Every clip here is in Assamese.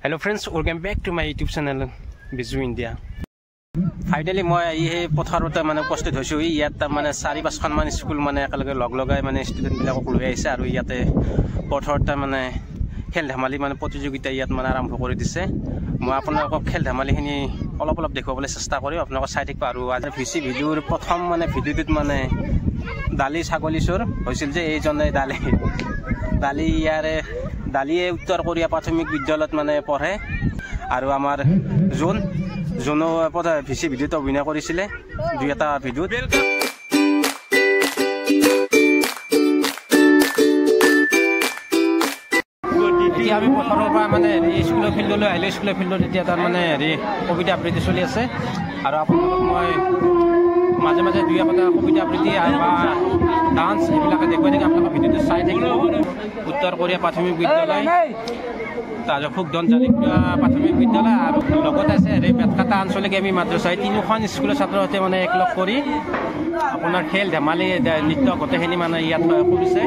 Hello friends, welcome back to my YouTube channel Biju India. Finally মই এই পথাৰতে মানে উপস্থিত হৈছো। ইয়াত মানে 4-5খন মান স্কুল মানে একেলগে লগ লগাই মানে ষ্টুডেন্ট বিলাকক লৈ আহিছে আৰু ইয়াতে পথাৰতে মানে খেল ধেমালি মানে প্ৰতিযোগিতা ইয়াত মানে আৰম্ভ কৰি দিছে। মই আপোনালোকক খেল ধেমালিখিনি অলপ দেখুৱাবলৈ চেষ্টা কৰিম। আপোনালোক চাই থাকিব আৰু আজি ভিসি ভিডিওৰ প্ৰথম মানে ভিডিওটোত মানে দালি ছাগলী চোৰ হৈছিল যে এইজনে দালি ইয়াৰে দালিয়ে উত্তৰ কোৰিয়া প্ৰাথমিক বিদ্যালয়ত মানে পঢ়ে আৰু আমাৰ জোনো ভিসি ভিডিওত অভিনয় কৰিছিলে দুই এটা ভিডিওত। এতিয়া আমি পথাৰৰ পৰা মানে স্কুলৰ ফিল্ডলৈ আহিলোঁ। স্কুলৰ ফিল্ডত এতিয়া তাৰ মানে কবিতা আবৃত্তি চলি আছে আৰু আপোনালোকক মই মাজে মাজে দুই এটা কবিতা আবৃত্তি বা ডান্স এইবিলাকে দেখুৱাই থাকি আপোনালোকৰ ভিডিঅ'টো চাই থাকিব। উত্তৰ কোৰিয়া প্ৰাথমিক বিদ্যালয়, তাজফুক জালিকা প্ৰাথমিক বিদ্যালয় আৰু লগত আছে বেতকাটা আঞ্চলিক এমি মাদ্ৰাছা, তিনিখন স্কুলৰ ছাত্ৰ ছাত্ৰীয়ে মানে একলগ কৰি আপোনাৰ খেল ধেমালি নৃত্য গোটেইখিনি মানে ইয়াত কৰিছে।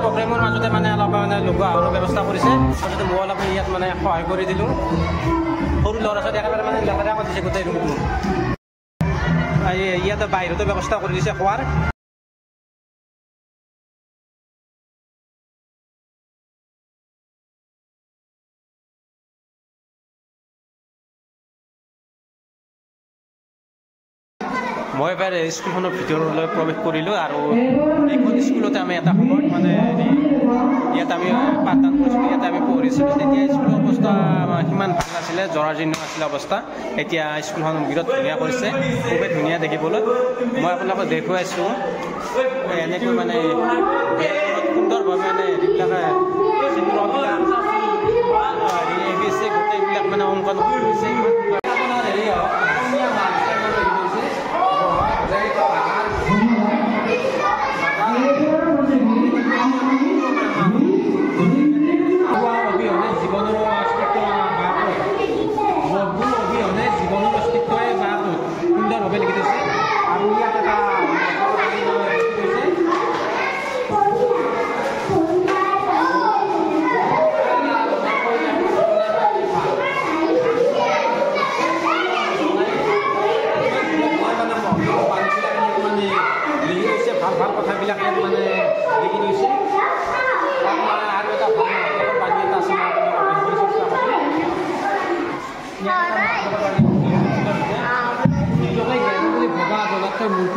প্ৰগ্ৰেমৰ মাজতে মানে অলপ মানে লগোৱা আৰু ব্যৱস্থা কৰিছে। তাৰপিছতে মই অলপ ইয়াত মানে সহায় কৰি দিলোঁ। সৰু ল'ৰা ছোৱালী একেবাৰে মানে লেতেৰা কৰি দিছে গোটেই ৰুমটো। ইয়াতে বাহিৰতো ব্যৱস্থা কৰি দিছে খোৱাৰ। মই এবাৰ স্কুলখনৰ ভিতৰলৈ প্ৰৱেশ কৰিলোঁ আৰু এইখন স্কুলতে আমি এটা সময়ত মানে ইয়াত আমি পাঠদান কৰিছিলোঁ, ইয়াতে আমি পঢ়িছিলোঁ। তেতিয়া স্কুলৰ অৱস্থা সিমান ভাল নাছিলে, জৰাজীৰ্ণ আছিলে অৱস্থা। এতিয়া স্কুলখন বিৰাট ধুনীয়া কৰিছে, খুবেই ধুনীয়া দেখিবলৈ। মই আপোনালোকক দেখুৱাইছোঁ এনেকৈ মানে সুন্দৰভাৱে মানে যিবিলাক চিত্ৰবিলাক গোটেইবিলাক মানে অংকন কৰিছে। ভাল কথাবিলাক ইয়াত মানে লিখি লৈছে। আৰু এটা ভাল বাণী এটা আছে ভবা জলতকৈ মূৰ্খ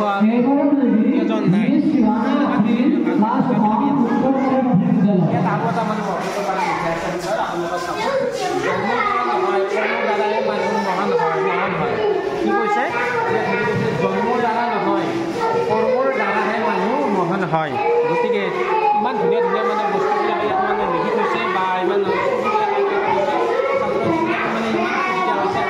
এজন নাই। ইয়াত আৰু এটা মানে দ্বাৰাই মানুহ মহান হয়। কি কৈছে? জন্মৰ দ্বাৰা নহয়, কৰ্মৰ দ্বাৰাহে মানুহ মহান হয়। গতিকে ইমান ধুনীয়া ধুনীয়া মানে বস্তুবিলাক ইয়াত মানে লিখি থৈছে বা ইমান মানে ইমান সুবিধা হৈছে।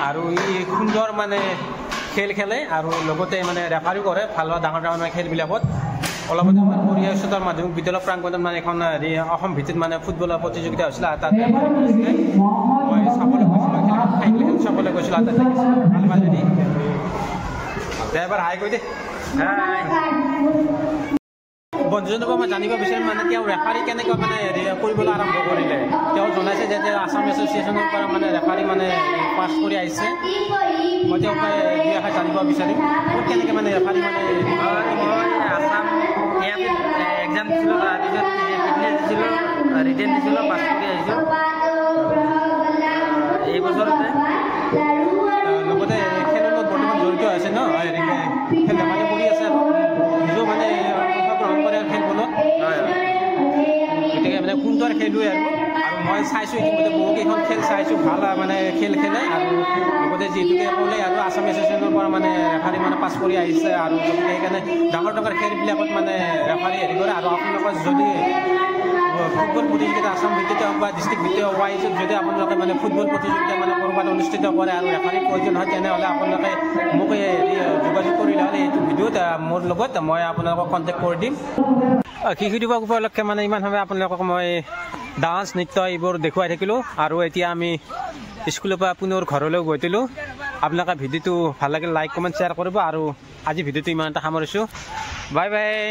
আৰু ই সুন্দৰ মানে খেল খেলে আৰু লগতে মানে ৰেফাৰীও কৰে ভাল ডাঙৰ ডাঙৰ খেলবিলাকত। অলপতে আমাৰ পৰিয়াল উচ্চতৰ মাধ্যমিক বিদ্যালয় প্ৰাংগণত মানে এখন অসম ভিত্তিত মানে ফুটবলৰ প্ৰতিযোগিতা হৈছিলে। তাত মই চাবলৈ গৈছিলোঁ, চাবলৈ গৈছিলোঁ। তাত ভাল ভাল হেৰি এবাৰ হাই কৈ দে। বন্ধুজনকো মই জানিব বিচাৰিম মানে তেওঁ ৰেফাৰী কেনেকৈ মানে কৰিবলৈ আৰম্ভ কৰিলে। তেওঁ জনাইছে যে তেওঁ আছাম এছ'চিয়েশ্যনৰ পৰা মানে ৰেফাৰী মানে পাছ কৰি আহিছে। মই তেওঁক দুই এষাৰ জানিব বিচাৰিম ক'ত কেনেকৈ মানে ৰেফাৰী মানে আছাম ইয়াতে এক্সাম দিছিলোঁ, তাৰপিছত ফিটনেছ দিছিলোঁ, ৰিটেন দিছিলোঁ, পাছ কৰি আহিছোঁ এই বছৰতে। লগতে খেলৰ লগত বৰ্তমান জড়িত আছে ন, খেল ধেমালি কৰি আছে আৰু নিজেও মানে অংশগ্ৰহণ কৰে খেলখনত। গতিকে মানে সুন্দৰ খেলুৱৈ আৰু মই চাইছোঁ ইতিমধ্যে বহুকেইখন খেল চাইছোঁ, ভাল মানে খেল খেলে। আৰু লগতে যিহেতুকে ক'লে আৰু আছাম এছ'চিয়েশ্যনৰ পৰা মানে ৰেফাৰী মানে পাছ কৰি আহিছে আৰু গতিকে সেইকাৰণে ডাঙৰ ডাঙৰ খেলবিলাকত মানে ৰেফাৰী হেৰি কৰে। আৰু আপোনালোকৰ যদি ফুটবল প্ৰতিযোগিতা আছাম ভিত্তিত হওক বা ডিষ্ট্ৰিক্ট ভিত্তিত ৱাইজত যদি আপোনালোকে মানে ফুটবল প্ৰতিযোগিতা মানে ক'ৰবাত অনুষ্ঠিত কৰে আৰু ৰেফাৰীৰ প্ৰয়োজন হয়, তেনেহ'লে আপোনালোকে মোক যোগাযোগ কৰিলে হ'লে এইটো ভিডিঅ'ত মোৰ লগত মই আপোনালোকক কণ্টেক্ট কৰি দিম। শিশু দিৱস উপলক্ষে মানে ইমান সময় আপোনালোকক মই ডান্স নৃত্য এইবোৰ দেখুৱাই থাকিলোঁ। আৰু এতিয়া আমি স্কুলৰ পৰা পুনৰ ঘৰলৈ গৈছিলোঁ। আপোনালোকে ভিডিঅ'টো ভাল লাগিলে লাইক কমেণ্ট শ্বেয়াৰ কৰিব। আৰু আজি ভিডিঅ'টো ইমান এটা সামৰিছোঁ। Bye bye.